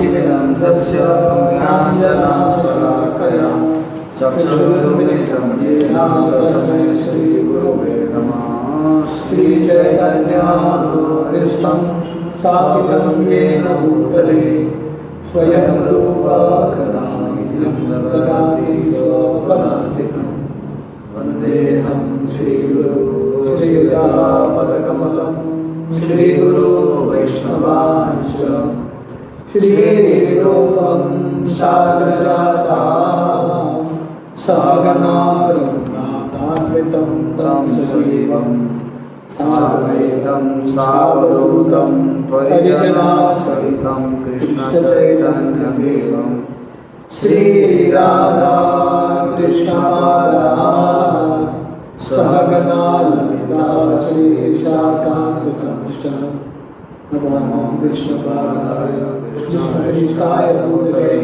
ज्ञानतिमिरन्धस्य ज्ञानाञ्जनशलाकया चक्षुरुन्मिलितं येन तस्मै श्रीगुरवे नमः। श्रीचैतन्यमनोभीष्टं स्थापितं येन भूतले स्वयं रूपा कदा मह्यं ददाति स्वपदान्तिकं। वन्देऽहं श्रीगुरो श्रीरामपदकमलं श्रीगुरो वैष्णवांश्च श्रीरूपं साग्रजाता सहगना रघुनाथान्वितं तं सजीवं साद्वैतं सावधूतं परिजनसहितं कृष्णचैतन्यदेवं श्रीराधा कृष्णपादान् सहगना ललिता श्रीशाखान्वितंश्च नमो विष्णुपादाय कृष्णप्रेष्ठाय भूतले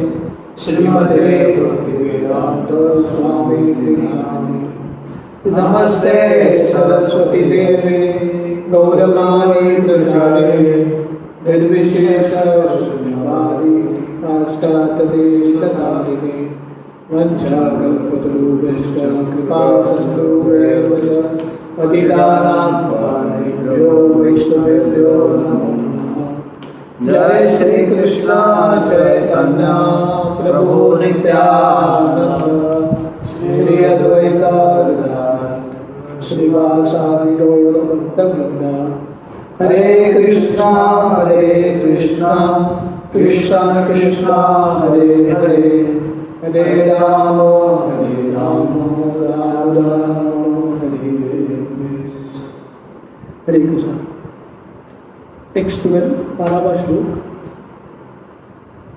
श्रीमते भक्तिवेदान्त स्वामिनिधि नामिने। नमस्ते सरस्वती देवे गौरवाणी प्रचारिणे निर्विशेष शून्यवादी पाश्चात्यदेशधारिणे वंशाकल्पतरुभ्यश्च कृपा सिन्धुभ्येव च पतितानां पावनेभ्यो वैष्णवेभ्यो नमो नमः। जय श्री कृष्ण चैतन्य प्रभु नित्यानंद श्री अद्वैत गदाधर श्रीवासादि गौर भक्तवृंद। हरे कृष्णा कृष्ण कृष्ण हरे हरे हरे राम राम हरे हरे कृष्ण। टेक्स्ट 12 12वां श्लोक।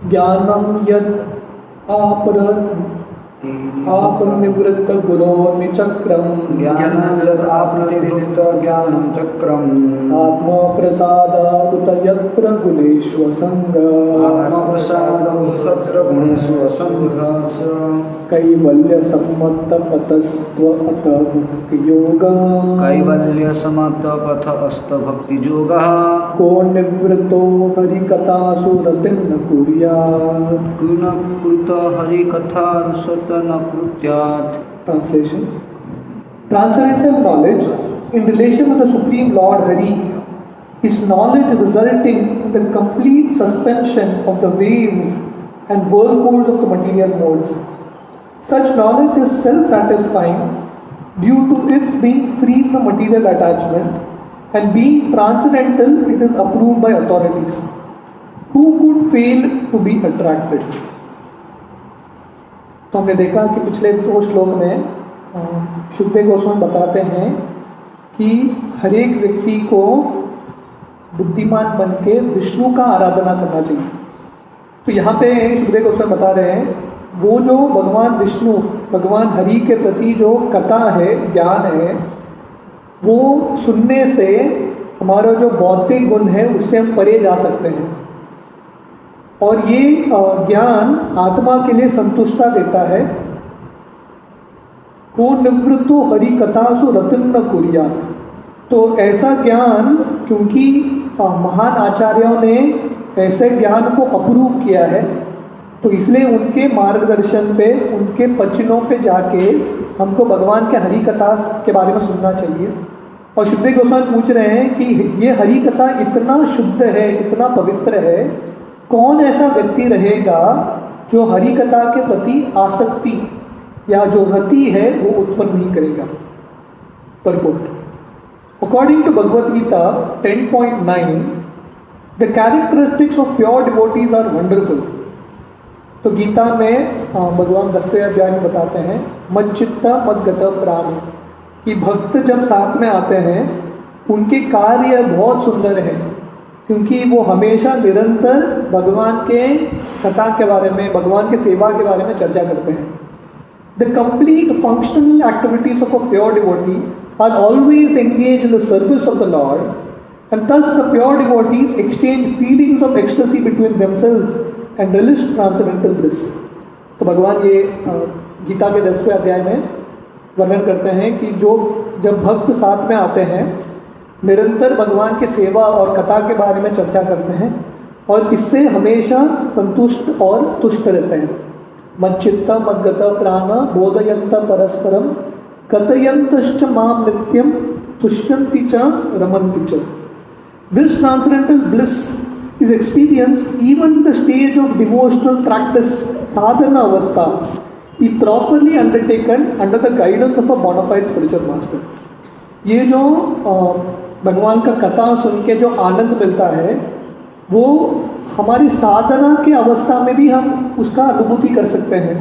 ज्ञानम यद आपनिवृत्त गुरोर्निचक्रम ज्ञानं यद् आपनिवृत्त ज्ञानं चक्रम् आत्मप्रसादादुत यत्र गुणेष्वसंग आत्मप्रसादौ गुणेष्वसंगः कैवल्यसम्मतपथस्त्वत भक्तियोगः कैवल्यसमत्पथस्तभक्तियोगः को निवृत्तो हरिकथासु रतिं न कुर्यात् कृत हरिकथानुसृत न कुर्यात्। Translation. Transcendental knowledge in relation to the Supreme Lord Hari is knowledge resulting in the complete suspension of the waves and whirlpools of the material modes. Such knowledge is self-satisfying due to its being free from material attachment, and being transcendental, it is approved by authorities. Who could fail to be attracted? तो हमने देखा कि पिछले 2 श्लोक में शुद्धदेव गोस्वामी बताते हैं कि हर एक व्यक्ति को बुद्धिमान बन के विष्णु का आराधना करना चाहिए। तो यहाँ पे शुद्धदेव गोस्वामी बता रहे हैं वो जो भगवान विष्णु भगवान हरि के प्रति जो कथा है ज्ञान है वो सुनने से हमारा जो बौद्धिक गुण है उससे हम परे जा सकते हैं और ये ज्ञान आत्मा के लिए संतुष्टता देता है। को निवृत्तो हरि कथासु रतिं न कुर्यात्। तो ऐसा ज्ञान क्योंकि महान आचार्यों ने ऐसे ज्ञान को अप्रूव किया है तो इसलिए उनके मार्गदर्शन पे उनके वचनों पे जाके हमको भगवान के हरि कथा के बारे में सुनना चाहिए। और शुद्धदेव गोस्वामी पूछ रहे हैं कि ये हरि कथा इतना शुद्ध है इतना पवित्र है, कौन ऐसा व्यक्ति रहेगा जो हरि कथा के प्रति आसक्ति या जो रति है वो उत्पन्न नहीं करेगा। Purport. According to Bhagavad Gita 10.9 the characteristics of pure devotees are wonderful. तो गीता में भगवान 10वें अध्याय में बताते हैं मच्चित्त मद्गत प्राण कि भक्त जब साथ में आते हैं उनके कार्य बहुत सुंदर हैं क्योंकि वो हमेशा निरंतर भगवान के कथा के बारे में भगवान के सेवा के बारे में चर्चा करते हैं। The complete functional activities of a pure devotee are always engage in the service of the Lord and thus the pure devotees exchange feelings of ecstasy between themselves and relish transcendental bliss। तो भगवान ये गीता के 10वें अध्याय में वर्णन करते हैं कि जो जब भक्त साथ में आते हैं निरंतर भगवान की सेवा और कथा के बारे में चर्चा करते हैं और इससे हमेशा संतुष्ट और तुष्ट रहते हैं। मच्चित्त मद्गत प्राण बोधयंत परस्परम कथयंतश्च माम नित्यम तुष्यन्ति च रमन्ति च। This transcendental bliss is experienced even in the stage of devotional practice, sadhana avastha, if properly undertaken under the guidance of a bona fide spiritual master. ये जो भगवान का कथा सुन के जो आनंद मिलता है वो हमारी साधना की अवस्था में भी हम उसका अनुभूति कर सकते हैं।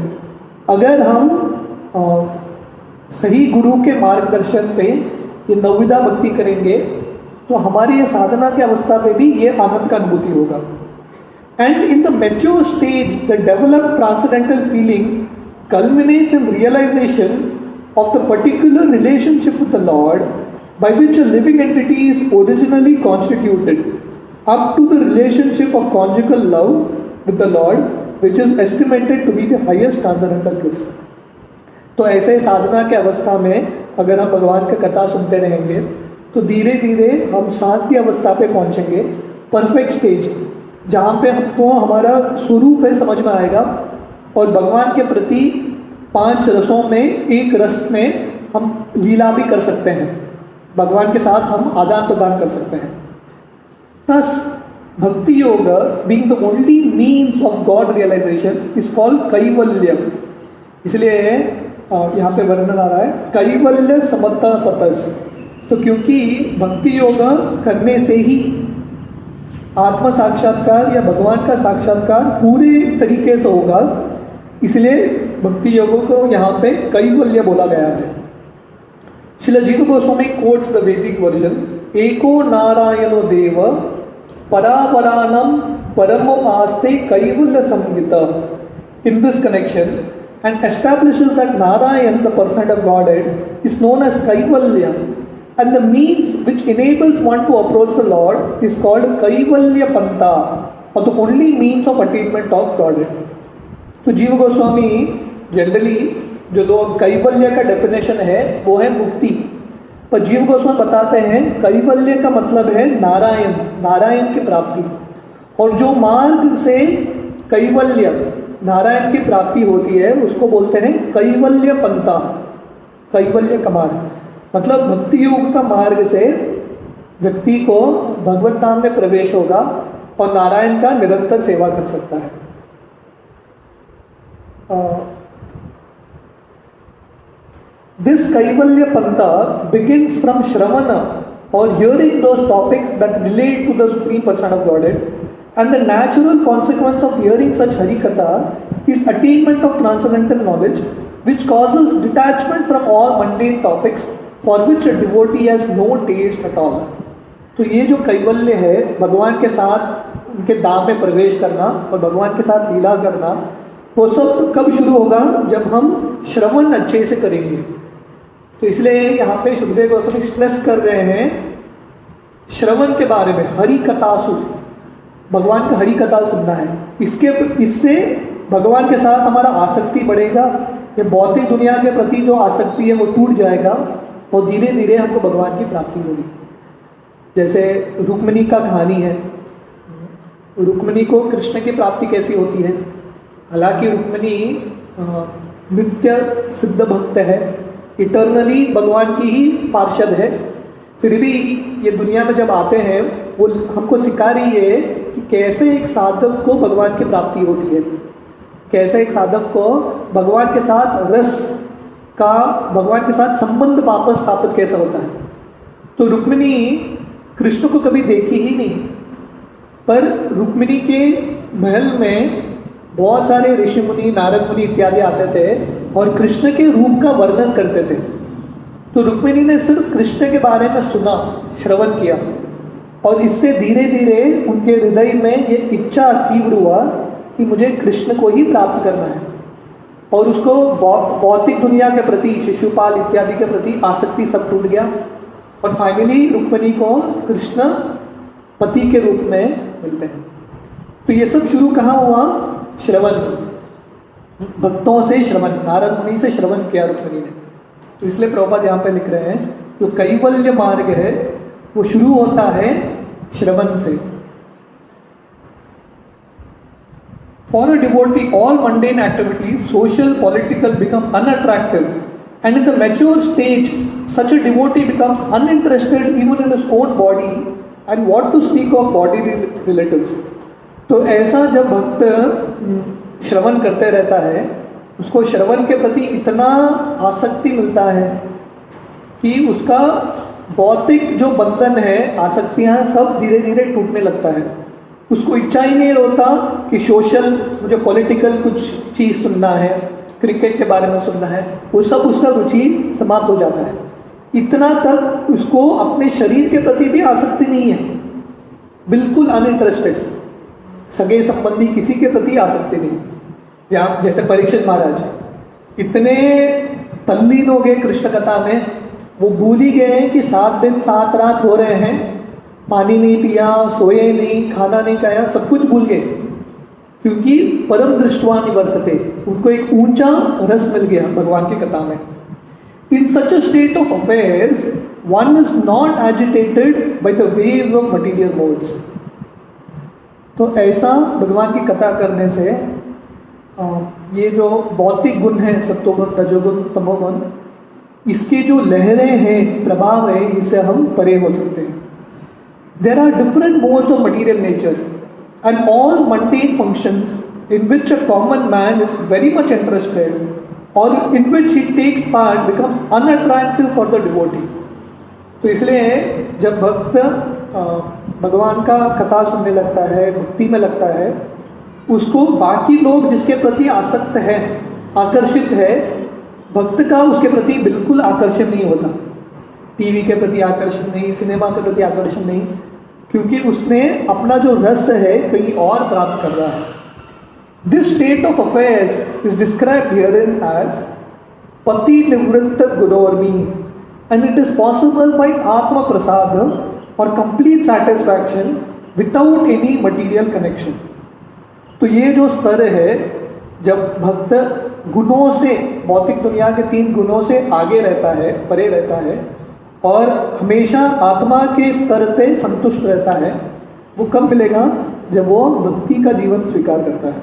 अगर हम सही गुरु के मार्गदर्शन पे ये नवविधा भक्ति करेंगे तो हमारी ये साधना की अवस्था में भी ये आनंद का अनुभूति होगा। And in the mature stage the developed transcendental feeling culminates in realization of the particular relationship with the Lord by which a living entity is originally constituted, up to the relationship of conjugal love with the Lord, which is estimated to be the highest transcendental bliss. तो ऐसे साधना के अवस्था में अगर हम भगवान का कथा सुनते रहेंगे तो धीरे धीरे हम शांति अवस्था पे पहुंचेंगे, परफेक्ट स्टेज जहाँ पे हमको हमारा स्वरूप है समझ में आएगा और भगवान के प्रति 5 रसों में एक रस में हम लीला भी कर सकते हैं, भगवान के साथ हम आदान प्रदान कर सकते हैं। Thus, Bhakti Yoga, being the only means of God realization, is called Kaivalya. इसलिए यहाँ पे वर्णन आ रहा है कैवल्य समता तपस। तो क्योंकि भक्ति योगा करने से ही आत्म साक्षात्कार या भगवान का साक्षात्कार पूरे तरीके से होगा, इसलिए भक्ति योगों को यहाँ पे कैवल्य बोला गया है। श्रील जीव गोस्वामी कोट्स द वैदिक वर्जन, एको नारायणो देव परापराणम परमो आस्ते कैवल्य संगीत। In this connection and establishes that Narayan, the person of Godhead, is known as Kaivalya, and the means which enables one to approach the Lord is called Kaivalya Pantha, or the only means of attainment of Godhead. तो जीव Goswami generally जो लोग कैवल्य का definition है वो है मुक्ति, पर जीव गोस्वामी बताते हैं कैवल्य का मतलब है नारायण, नारायण की प्राप्ति। और जो मार्ग से कैवल्य नारायण की प्राप्ति होती है उसको बोलते हैं कैवल्य पंथा, कैवल्य का मार्ग। मतलब भक्ति योग का मार्ग से व्यक्ति को भगवत धाम में प्रवेश होगा और नारायण का निरंतर सेवा कर सकता है। This Kaivalya Pantha begins from Shravana or hearing those topics that relate to the Supreme Person of Godhead, and the natural consequence of hearing such Harikatha is attainment of transcendental knowledge, which causes detachment from all mundane topics for which a devotee has no taste at all. तो ये जो कैवल्य है भगवान के साथ उनके धाम में प्रवेश करना और भगवान के साथ लीला करना, वो सब कब शुरू होगा? जब हम श्रवण अच्छे से करेंगे। तो इसलिए यहाँ पे सुखदेव गोस्वामी स्ट्रेस कर रहे हैं श्रवण के बारे में, हरि कथासु, भगवान का हरि कथा सुनना है। इससे भगवान के साथ हमारा आसक्ति बढ़ेगा, ये भौतिक दुनिया के प्रति जो आसक्ति है वो टूट जाएगा और धीरे धीरे हमको भगवान की प्राप्ति होगी। जैसे रुक्मिणी का कहानी है, रुक्मिणी को कृष्ण की प्राप्ति कैसी होती है? हालांकि रुक्मिणी नित्य सिद्ध भक्त है, इटर्नली भगवान की ही पार्षद है, फिर भी ये दुनिया में जब आते हैं वो हमको सिखा रही है कि कैसे एक साधक को भगवान की प्राप्ति होती है, कैसे एक साधक को भगवान के साथ रस का, भगवान के साथ संबंध वापस स्थापित कैसे होता है। तो रुक्मिणी कृष्ण को कभी देखी ही नहीं, पर रुक्मिणी के महल में बहुत सारे ऋषि मुनि, नारद मुनि इत्यादि आते थे और कृष्ण के रूप का वर्णन करते थे। तो रुक्मिणी ने सिर्फ कृष्ण के बारे में सुना, श्रवण किया, और इससे धीरे धीरे उनके हृदय में ये इच्छा तीव्र हुआ कि मुझे कृष्ण को ही प्राप्त करना है, और उसको भौतिक दुनिया के प्रति, शिशुपाल इत्यादि के प्रति आसक्ति सब टूट गया, और फाइनली रुक्मिणी को कृष्ण पति के रूप में मिलते हैं। तो ये सब शुरू कहाँ हुआ? श्रवण, भक्तों से श्रवण, नारद मुनि से श्रवण किया रुक्मिणी ने। तो इसलिए प्रभुपाद यहाँ पे लिख रहे हैं जो कैवल्य मार्ग है वो शुरू होता है श्रवण से। For a devotee, all mundane activities, social, political, become unattractive. And in the mature stage, such a devotee becomes uninterested even in his own body, and what to speak of body relatives. तो ऐसा जब भक्त श्रवण करते रहता है, उसको श्रवण के प्रति इतना आसक्ति मिलता है कि उसका भौतिक जो बंधन है, आसक्तियाँ सब धीरे धीरे टूटने लगता है. उसको इच्छा ही नहीं होता कि सोशल, मुझे पॉलिटिकल कुछ चीज़ सुनना है, क्रिकेट के बारे में सुनना है, वो सब उसका रुचि समाप्त हो जाता है. इतना तक उसको अपने शरीर के प्रति भी आसक्ति नहीं है, बिल्कुल अनइंटरेस्टेड. सगे संबंधी किसी के प्रति आसक्ति नहीं. जैसे परीक्षित महाराज इतने तल्लीन हो गए कृष्ण कथा में, वो भूल ही गए कि 7 दिन 7 रात हो रहे हैं, पानी नहीं पिया, सोए नहीं, खाना नहीं खाया, सब कुछ भूल गए, क्योंकि परम दृष्टवा निवर्तते, उनको एक ऊंचा रस मिल गया भगवान की कथा में. In such a state of affairs one is not agitated by the waves of material modes. तो ऐसा भगवान की कथा करने से ये जो भौतिक गुण है, सत्वगुण, रजोगुण, तमोगुण, इसके जो लहरें हैं, प्रभाव है, इससे हम परे हो सकते हैं. There are different modes of material nature, and all mundane functions in which a common man is very much interested or in which he takes part becomes unattractive for the devotee. तो इसलिए जब भक्त भगवान का कथा सुनने लगता है, भक्ति में लगता है, उसको बाकी लोग जिसके प्रति आसक्त है, आकर्षित है, भक्त का उसके प्रति बिल्कुल आकर्षण नहीं होता. टीवी के प्रति आकर्षण नहीं, सिनेमा के प्रति आकर्षण नहीं, क्योंकि उसने अपना जो रस है कहीं और प्राप्त कर रहा है. This state of affairs is described herein as पति निवृत्त गुणोर्मी, and it is possible by आत्म प्रसाद और complete satisfaction without any material connection. तो ये जो स्तर है, जब भक्त गुणों से, भौतिक दुनिया के 3 गुणों से आगे रहता है, परे रहता है, और हमेशा आत्मा के स्तर पे संतुष्ट रहता है, वो कब मिलेगा? जब वो भक्ति का जीवन स्वीकार करता है.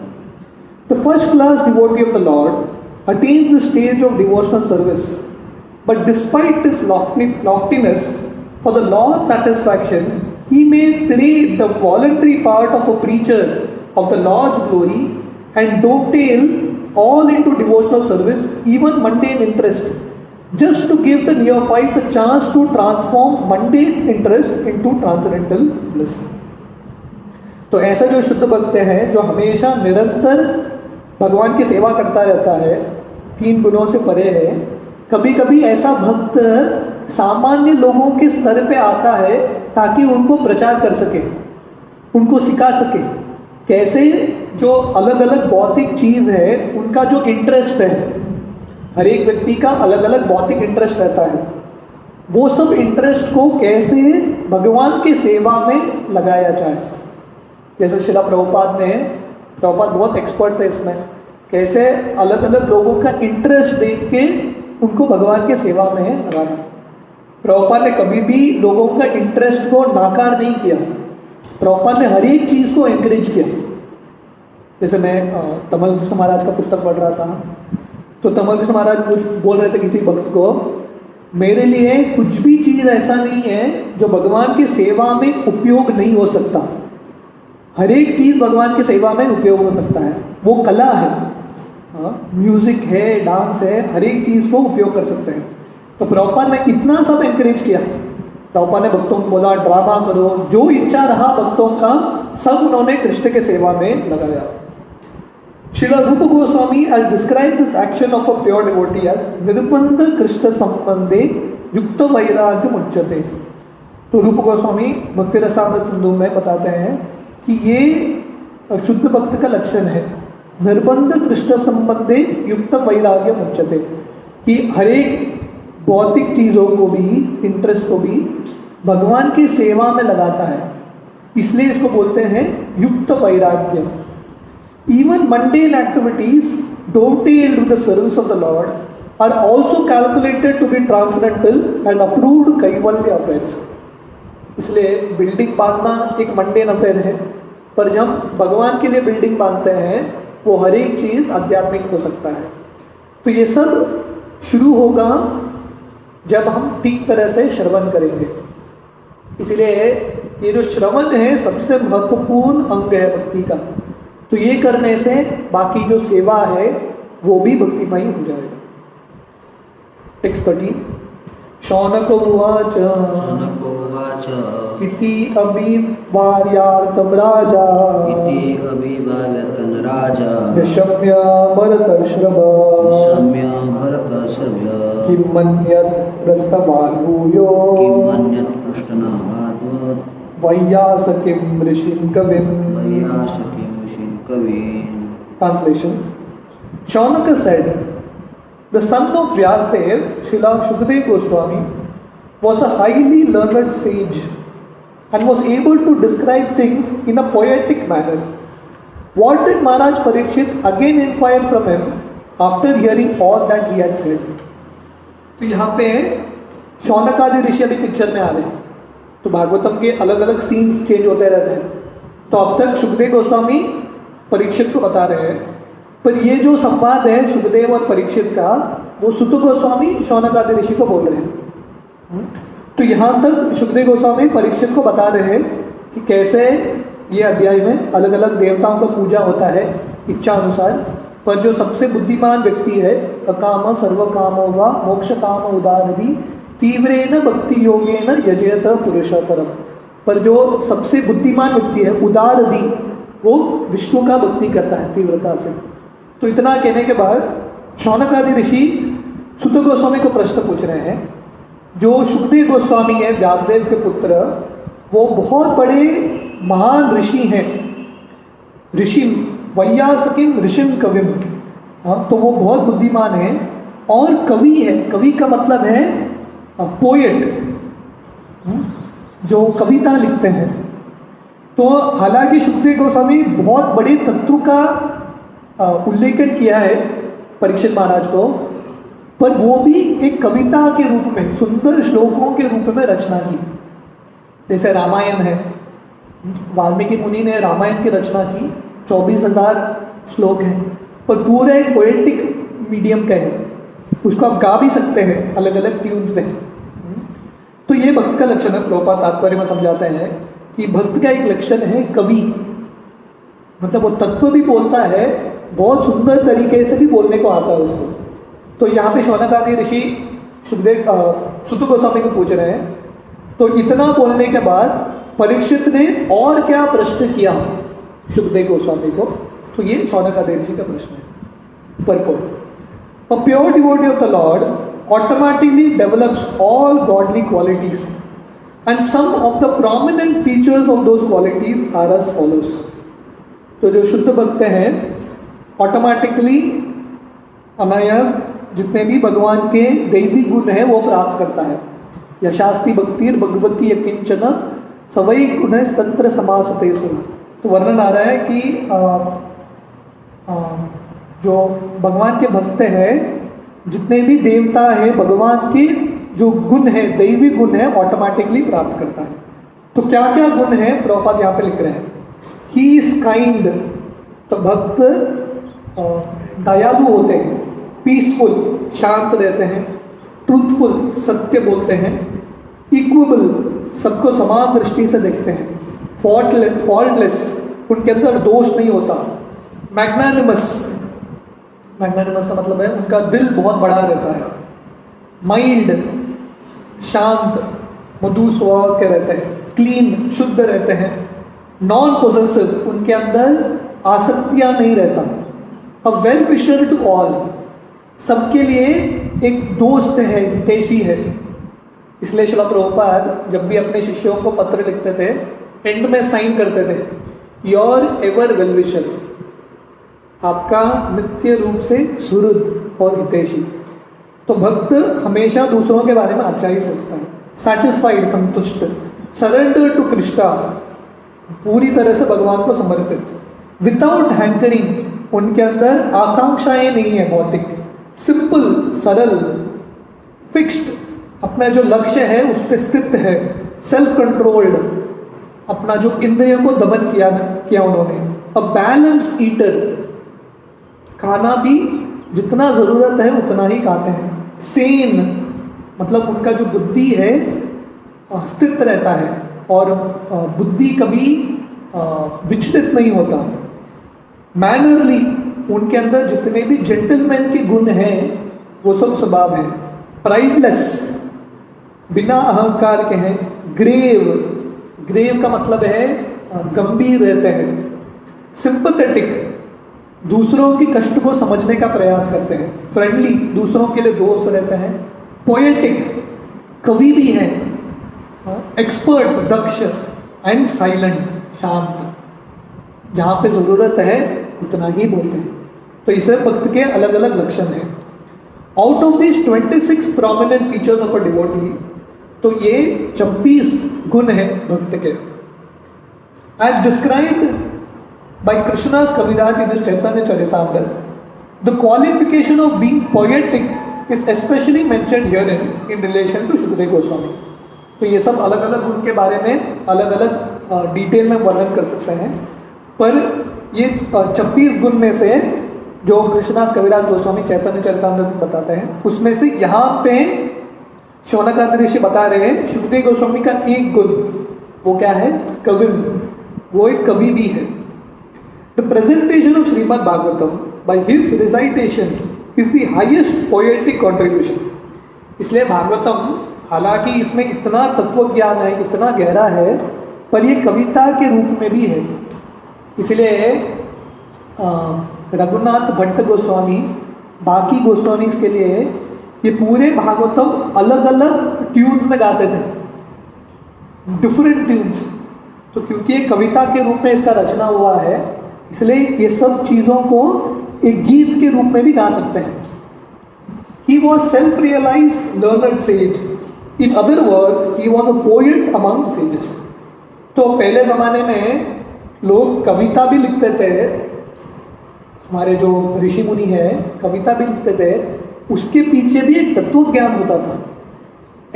The first class devotee of the Lord attains the stage of devotional service, but despite this loftiness, for the Lord satisfaction he may play the voluntary part of a preacher of the Lord's glory and dovetail all into devotional service, even mundane interest, just to give the neophytes a chance to transform mundane interest into transcendental bliss. तो ऐसा जो शुद्ध भक्त है, जो हमेशा निरंतर भगवान की सेवा करता रहता है, 3 गुणों से परे है, कभी कभी ऐसा भक्त सामान्य लोगों के स्तर पे आता है ताकि उनको प्रचार कर सके, उनको सिखा सके कैसे जो अलग अलग भौतिक चीज़ है, उनका जो इंटरेस्ट है, हर एक व्यक्ति का अलग अलग भौतिक इंटरेस्ट रहता है, वो सब इंटरेस्ट को कैसे भगवान की सेवा में लगाया जाए. जैसे शिला प्रभुपाद बहुत एक्सपर्ट थे इसमें, कैसे अलग अलग लोगों का इंटरेस्ट देख के उनको भगवान के सेवा में लगाना. प्रभुपाद ने कभी भी लोगों का इंटरेस्ट को नाकार नहीं किया. प्रभुपाद ने हर एक चीज़ को एनकरेज किया. जैसे मैं तमल कृष्ण महाराज का पुस्तक पढ़ रहा था, तो तमल कृष्ण महाराज कुछ बोल रहे थे किसी भक्त को, मेरे लिए कुछ भी चीज़ ऐसा नहीं है जो भगवान की सेवा में उपयोग नहीं हो सकता. हर एक चीज़ भगवान की सेवा में उपयोग हो सकता है. वो कला है, म्यूजिक है, डांस है, हर एक चीज़ को उपयोग कर सकते हैं. तो प्रभुपाद ने इतना सब एनकरेज किया. प्रभुपाद ने भक्तों को बोला ड्रामा करो, जो इच्छा रहा भक्तों का सब उन्होंने कृष्ण के सेवा में लगाया. Srila Rupa Goswami has described this action of a pure devotee as Nirbandha Krishna Sambandhe Yukta Vairagya Muchyate. तो रूप गोस्वामी भक्ति रसामृत सिंधु में बताते हैं कि ये शुद्ध भक्त का लक्षण है. निर्बंध कृष्ण संबंधे युक्त वैराग्य मुच्यते, कि हर एक भौतिक चीज़ों को भी, इंटरेस्ट को भी भगवान की सेवा में लगाता है, इसलिए इसको बोलते हैं युक्त वैराग्य. Even mundane activities dovetailed with the service of the Lord are also calculated to be transcendental and approved kaivalya affairs. इसलिए बिल्डिंग बांधना एक मंडेन अफेयर है, पर जब भगवान के लिए बिल्डिंग बांधते हैं वो हर एक चीज़ आध्यात्मिक हो सकता है। तो ये सब शुरू होगा जब हम ठीक तरह से श्रवण करेंगे। इसलिए ये जो श्रवण है सबसे महत्वपूर्ण अंग है भक्ति का। तो ये करने से बाकी जो सेवा है वो भी भक्तिमय हो जाएगा। टेक्स्ट 13 शौनक उवाच शौनकोवाच इति अभिवार्यार्थं राजा इति अभिवाव्यतन राजा निशम्य भरतर्षभ सम्य भरतश्रव्य किं मन्यत् प्रस्तवान् भूयो किं मन्यत् पृष्ठनाभाद्वत् वैयासकिं ऋषिं कविं। वैयासकिं ऋषिं कवीन्। Translation: Shaunaka said, the son of Vyasdev, Srila Shukdev Goswami, was a highly learned sage and was able to describe things in a poetic manner. What did Maharaj Parikshit again inquire from him after hearing all that he had said? तो यहाँ पे शौनकादि ऋषि अभी picture में आ रहे हैं। तो भागवतम के अलग अलग सीन्स चेंज होते रहते हैं। तो अब तक सुखदेव गोस्वामी परीक्षित को बता रहे हैं, पर ये जो संवाद है सुखदेव और परीक्षित का वो सुत गोस्वामी शौनकादि ऋषि को बोल रहे हैं। तो यहाँ तक सुखदेव गोस्वामी परीक्षित को बता रहे हैं कि कैसे ये अध्याय में अलग अलग देवताओं का पूजा होता है इच्छा अनुसार, पर जो सबसे बुद्धिमान व्यक्ति है अकाम सर्व कामो वा मोक्ष काम उदार भी तीव्रेन भक्ति योगेन यजेत पुरुष परम। पर जो सबसे बुद्धिमान व्यक्ति है उदार दी वो विष्णु का भक्ति करता है तीव्रता से। तो इतना कहने के बाद शौनकादि ऋषि सुत गोस्वामी को प्रश्न पूछ रहे हैं। जो सुखदेव गोस्वामी है व्यासदेव के पुत्र, वो बहुत बड़े महान ऋषि हैं। ऋषि वैयासकिम ऋषिम कविम, तो वो बहुत बुद्धिमान है और कवि है। कवि का मतलब है पोएट, जो कविता लिखते हैं। तो हालांकि सुखदेव गोस्वामी बहुत बड़े तत्व का उल्लेखन किया है परीक्षित महाराज को, पर वो भी एक कविता के रूप में सुंदर श्लोकों के रूप में रचना की। जैसे रामायण है, वाल्मीकि मुनि ने रामायण की रचना की, 24,000 श्लोक हैं, पर पूरा एक पोएटिक मीडियम का है। उसको आप गा भी सकते हैं अलग अलग ट्यून्स में। तो ये भक्त का लक्षण है। प्रभुपाद तात्पर्य में समझाते हैं कि भक्त का एक लक्षण है कवि, मतलब वो तत्व भी बोलता है, बहुत सुंदर तरीके से भी बोलने को आता है उसको। तो यहाँ पे शौनकादि ऋषि सुखदेव सुत गोस्वामी को पूछ रहे हैं। तो इतना बोलने के बाद परीक्षित ने और क्या प्रश्न किया सुखदेव गोस्वामी को, तो ये शौनकादि ऋषि का प्रश्न है। Purport: A pure devotee of the Lord automatically develops all godly qualities, and some of the prominent features of those qualities are as follows. तो जो शुद्ध भक्त हैं ऑटोमेटिकली अनायास जितने भी भगवान के दैवी गुण हैं वो प्राप्त करता है। यशास्ति भक्तिर भगवती यकिंचन सवै गुण तंत्र समासतेषु। तो वर्णन आ रहा है कि जो भगवान के भक्त हैं, जितने भी देवता हैं, भगवान के जो गुण है, दैवी गुण है, ऑटोमेटिकली प्राप्त करता है। तो क्या क्या गुण है प्रभुपाद यहाँ पे लिख रहे हैं। ही इज काइंड, तो भक्त दयालु होते हैं। पीसफुल, शांत रहते हैं। ट्रूथफुल, सत्य बोलते हैं। इक्वेबल, सबको समान दृष्टि से देखते हैं। फॉल्टलेस, उनके अंदर दोष नहीं होता। मैग्नानिमस, मैग्नानिमस का मतलब है उनका दिल बहुत बड़ा रहता है। माइल्ड, शांत, मधु स्वभाव के रहते हैं। क्लीन, शुद्ध रहते हैं। नॉन पोजेसिव, उनके अंदर आसक्तियां नहीं रहता। A well wisher to all, सबके लिए एक दोस्त है, हितैषी है। इसलिए श्रील प्रभुपाद जब भी अपने शिष्यों को पत्र लिखते थे, एंड में साइन करते थे, योर एवर वेल विशर, आपका नित्य रूप से सुहृद और हितैषी। तो भक्त हमेशा दूसरों के बारे में अच्छा ही सोचता है। सैटिस्फाइड, संतुष्ट। सरेंडर टू कृष्णा, पूरी तरह से भगवान को समर्पित। विदाउट हैंकरिंग, उनके अंदर आकांक्षाएं नहीं है भौतिक। सिंपल, सरल। फिक्स्ड, अपना जो लक्ष्य है उस पर स्थित है। Self controlled. अपना जो इंद्रियों को दमन किया उन्होंने। अ बैलेंस्ड ईटर, खाना भी जितना ज़रूरत है उतना ही खाते हैं। सेन मतलब उनका जो बुद्धि है स्थित रहता है और बुद्धि कभी विचलित नहीं होता। मैनरली, उनके अंदर जितने भी जेंटलमैन के गुण हैं वो सब स्वभाव है। प्राइडलेस, बिना अहंकार के हैं। ग्रेव, ग्रेव का मतलब है गंभीर रहते हैं। सिंपैथेटिक, दूसरों के कष्ट को समझने का प्रयास करते हैं। फ्रेंडली, दूसरों के लिए दोस्त रहते हैं। पोएटिक, कवि भी हैं। Expert, Daksha. एंड साइलेंट, शांत, जहाँ पे ज़रूरत है उतना ही बोलते हैं। तो इसे भक्त के अलग अलग लक्षण हैं। Out of this 26 prominent features of a devotee, तो ये 26 गुण हैं भक्त के। As described by Krishnadas Kaviraj in Chaitanya Charitamrita, the qualification of being poetic is especially mentioned here in relation to Shukadeva Goswami. तो ये सब अलग अलग गुण के बारे में अलग अलग डिटेल में वर्णन कर सकते हैं, पर ये 26 गुण में से जो कृष्णास कविराज गोस्वामी चैतन्य चरितामृत बताते हैं, उसमें से यहाँ पे शौनकादि ऋषि बता रहे हैं शुकदेव गोस्वामी का एक गुण, वो क्या है? कविम, वो एक कवि भी है। The presentation of Shrimad Bhagavatam by his recitation is the highest poetic contribution. इसलिए भागवतम, हालांकि इसमें इतना तत्व ज्ञान है, इतना गहरा है, पर ये कविता के रूप में भी है। इसलिए रघुनाथ भट्ट गोस्वामी, बाकी गोस्वामी के लिए ये पूरे भागवतम अलग अलग ट्यून्स में गाते थे, डिफरेंट ट्यून्स। तो क्योंकि ये कविता के रूप में इसका रचना हुआ है, इसलिए ये सब चीज़ों को एक गीत के रूप में भी गा सकते हैं। He was self-realized learned sage. In other words, he was a poet among sages. तो पहले ज़माने में लोग कविता भी लिखते थे, हमारे जो ऋषि मुनि है कविता भी लिखते थे, उसके पीछे भी एक तत्व ज्ञान होता था।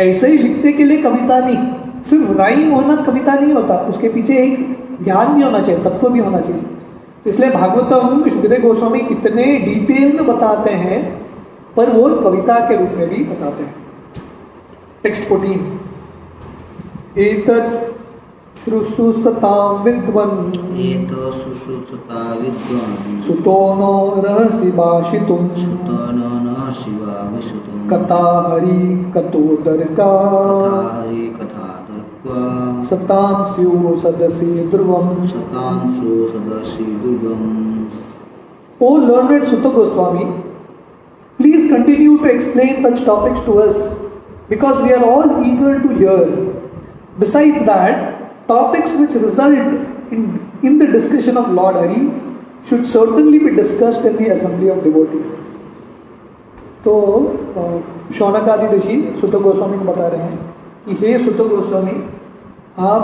ऐसे ही लिखने के लिए कविता नहीं, सिर्फ राइम होना कविता नहीं होता, उसके पीछे एक ज्ञान भी होना चाहिए, तत्व भी होना चाहिए। इसलिए भागवतम शुकदेव गोस्वामी इतने डिटेल में बताते हैं, पर वो कविता के रूप में भी बताते हैं। टेक्स्ट 14, एतत् श्रुश्रुषतां विद्वन् सुतो नो रहसि भाषितुं कथा हरि कथोदर्का सतां स्युः सदसि ध्रुवम्। O learned Sutta Goswami, please continue to explain such topics to us, because we are all eager to hear. Besides that, topics which result in the discussion of Lord Hari should certainly be discussed in the assembly of devotees. तो शौनकादि ऋषि सुत गोस्वामी को बता रहे हैं कि हे सुत गोस्वामी, आप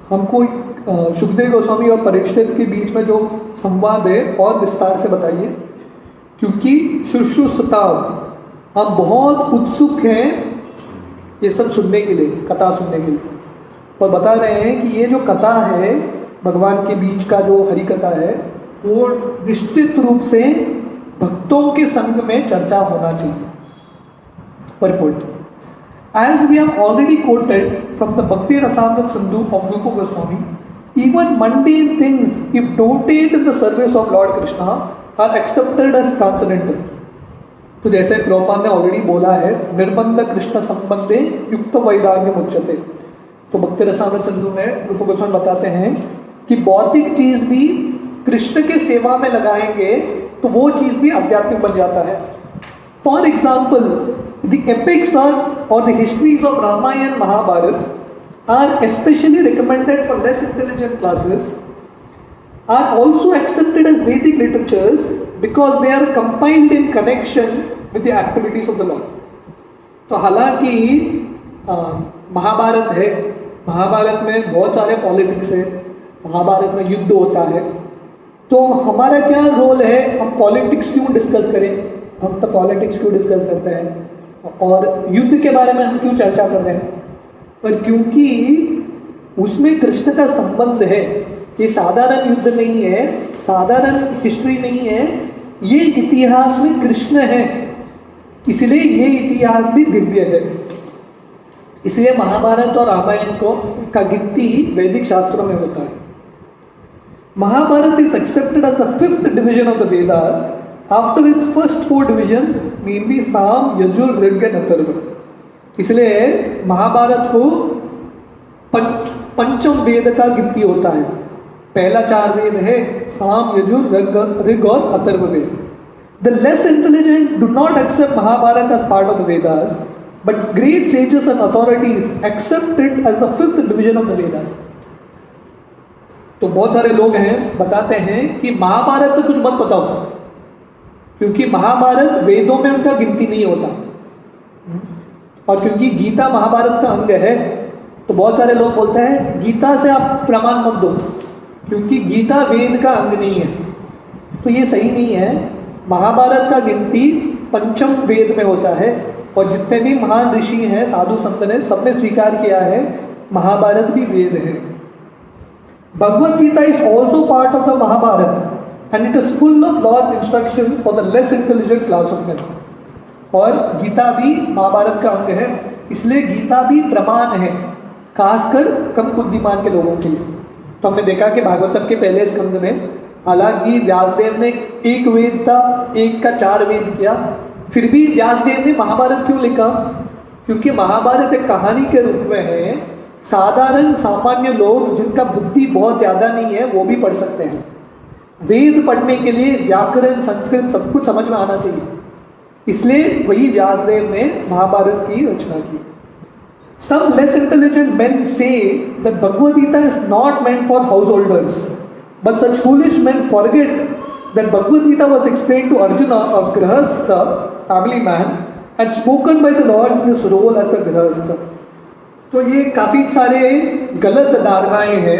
हमको शुकदेव गोस्वामी और परीक्षित के बीच में जो संवाद है और विस्तार से बताइए, क्योंकि शुश्रुषताम, हम बहुत उत्सुक हैं ये सब सुनने के लिए, कथा सुनने के लिए। और बता रहे हैं कि ये जो कथा है भगवान के बीच का, जो हरि कथा है, वो निश्चित रूप से भक्तों के संग में चर्चा होना चाहिए। Purport. As we have already quoted from the Bhakti Rasamrita Sindhu of Rupa Goswami, even mundane things, if donated in the service of Lord Krishna, are accepted as transcendental. तो जैसे प्रभुपाद ने ऑलरेडी बोला है, निर्बंध कृष्ण संबंधे युक्त वैराग्य मुच्यते। तो भक्ति रसामृत सिंधु में रूप गोस्वामी बताते हैं कि भौतिक चीज भी कृष्ण के सेवा में लगाएंगे तो वो चीज भी आध्यात्मिक बन जाता है। For example, the epics or the histories of Ramayana and Mahabharata are especially recommended for less intelligent classes, are also accepted as Vedic literatures because they are compiled in connection with the activities of the Lord. तो हालांकि महाभारत है, महाभारत में बहुत सारे politics है, महाभारत में युद्ध होता है, तो हमारा क्या रोल है? हम पॉलिटिक्स क्यों डिस्कस करें? हम तो पॉलिटिक्स क्यों डिस्कस करते हैं और युद्ध के बारे में हम क्यों चर्चा कर रहे हैं? और क्योंकि उसमें कृष्ण का संबंध है, ये साधारण युद्ध नहीं है, साधारण हिस्ट्री नहीं है, ये इतिहास में कृष्ण है, इसलिए ये इतिहास भी दिव्य है। इसलिए महाभारत और रामायण का गिनती वैदिक शास्त्रों में होता है। Mahabharata is accepted as the 5th division of the Vedas after its first 4 divisions, mainly Sama, Yajur, Rig and Atharva. इसलिए महाभारत को पंचम वेद का गिनती होता है। पहला 4 वेद है साम, यजुर, ऋग और Atharva Veda. The less intelligent do not accept Mahabharata as part of the Vedas, but great sages and authorities accept it as the 5th division of the Vedas. तो बहुत सारे लोग हैं बताते हैं कि महाभारत से कुछ मत बताओ, क्योंकि महाभारत वेदों में उनका गिनती नहीं होता, और क्योंकि गीता महाभारत का अंग है, तो बहुत सारे लोग बोलते हैं गीता से आप प्रमाण मत दो, क्योंकि गीता वेद का अंग नहीं है। तो ये सही नहीं है। महाभारत का गिनती पंचम वेद में होता है, और जितने भी महान ऋषि हैं, साधु संत ने, सबने स्वीकार किया है महाभारत भी वेद है। Bhagavad Gita is also part of the Mahabharata and it is full of laws instructions for the less intelligent class of man. और गीता भी महाभारत का अंग है, इसलिए गीता भी प्रमाण है, खासकर कम बुद्धिमान के लोगों के लिए। तो हमने देखा कि भागवतम के पहले स्कंद में हालांकि व्यासदेव ने एक वेद था, एक का 4 वेद किया, फिर भी व्यासदेव ने महाभारत क्यों लिखा? क्योंकि महाभारत एक कहानी के रूप में है, साधारण सामान्य लोग जिनका बुद्धि बहुत ज़्यादा नहीं है वो भी पढ़ सकते हैं। वेद पढ़ने के लिए व्याकरण, संस्कृत सब कुछ समझ में आना चाहिए, इसलिए वही व्यासदेव ने महाभारत की रचना की। Some less intelligent men say that Bhagavad Gita is not meant for householders, but such foolish men forget that Bhagavad Gita was explained to Arjuna, a grihastha, family man, and spoken by the Lord in his role as a grihastha. तो ये काफ़ी सारे गलत धारणाएं हैं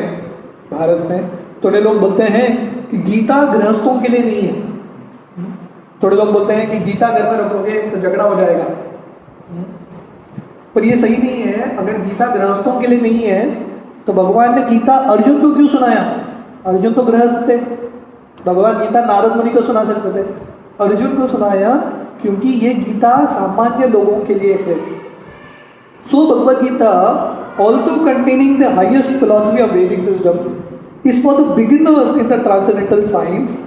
भारत में। थोड़े लोग बोलते हैं कि गीता गृहस्थों के लिए नहीं है, थोड़े लोग बोलते हैं कि गीता घर में रखोगे तो झगड़ा हो जाएगा, पर ये सही नहीं है। अगर गीता गृहस्थों के लिए नहीं है तो भगवान ने गीता अर्जुन को क्यों सुनाया? अर्जुन तो गृहस्थ थे, भगवान गीता नारद मुनि को सुना सकते थे, अर्जुन को सुनाया क्योंकि ये गीता सामान्य लोगों के लिए है। So Bhagavad Gita, also containing the highest philosophy of Vedic wisdom, is for the beginners in the transcendental science,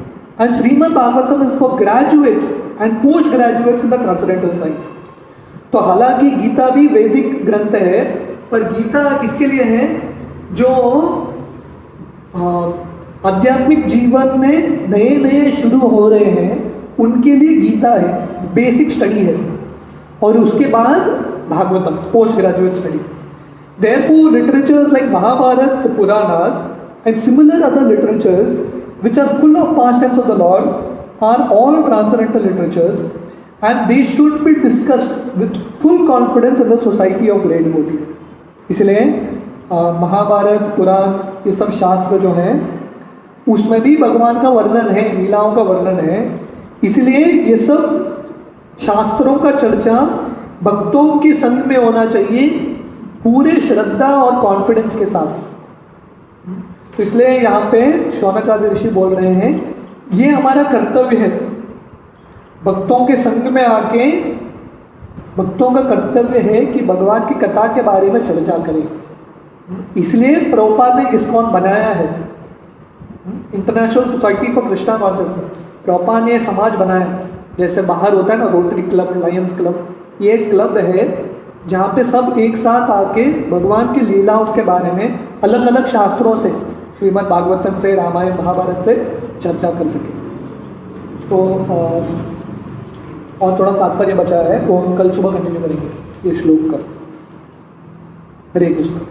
and Shrimad Bhagavatam is for graduates and post graduates in the transcendental science. तो हालांकि गीता भी वैदिक ग्रंथ है, पर गीता किसके लिए है? जो आध्यात्मिक जीवन में नए नए शुरू हो रहे हैं उनके लिए गीता है, बेसिक स्टडी है, और उसके बाद Bhagavatam post graduate study. Therefore, literatures like Mahabharata, the Puranas, and similar other literatures which are full of pastimes of the Lord are all transcendental literatures, and they should be discussed with full confidence in the society of great devotees. इसलिए महाभारत, पुराण, ये सब शास्त्र जो हैं उसमें भी भगवान का वर्णन है, लीलाओं का वर्णन है, इसलिए ये सब शास्त्रों का चर्चा भक्तों के संग में होना चाहिए, पूरे श्रद्धा और कॉन्फिडेंस के साथ। तो इसलिए यहाँ पे शौनकादि ऋषि बोल रहे हैं ये हमारा कर्तव्य है, भक्तों के संग में आके भक्तों का कर्तव्य है कि भगवान की कथा के बारे में चर्चा करें। इसलिए प्रभुपाद ने इस्कॉन बनाया है, international society for Krishna consciousness. Prabhupada ने समाज बनाया, जैसे बाहर होता है ना रोटरी क्लब, लायंस क्लब, ये एक क्लब है जहाँ पे सब एक साथ आके भगवान की लीलाओं के बारे में अलग अलग शास्त्रों से, श्रीमद् भागवतम से, रामायण महाभारत से चर्चा कर सके। तो और थोड़ा तात्पर्य बचा है वो हम कल सुबह कंटिन्यू करेंगे ये श्लोक का। हरे कृष्ण।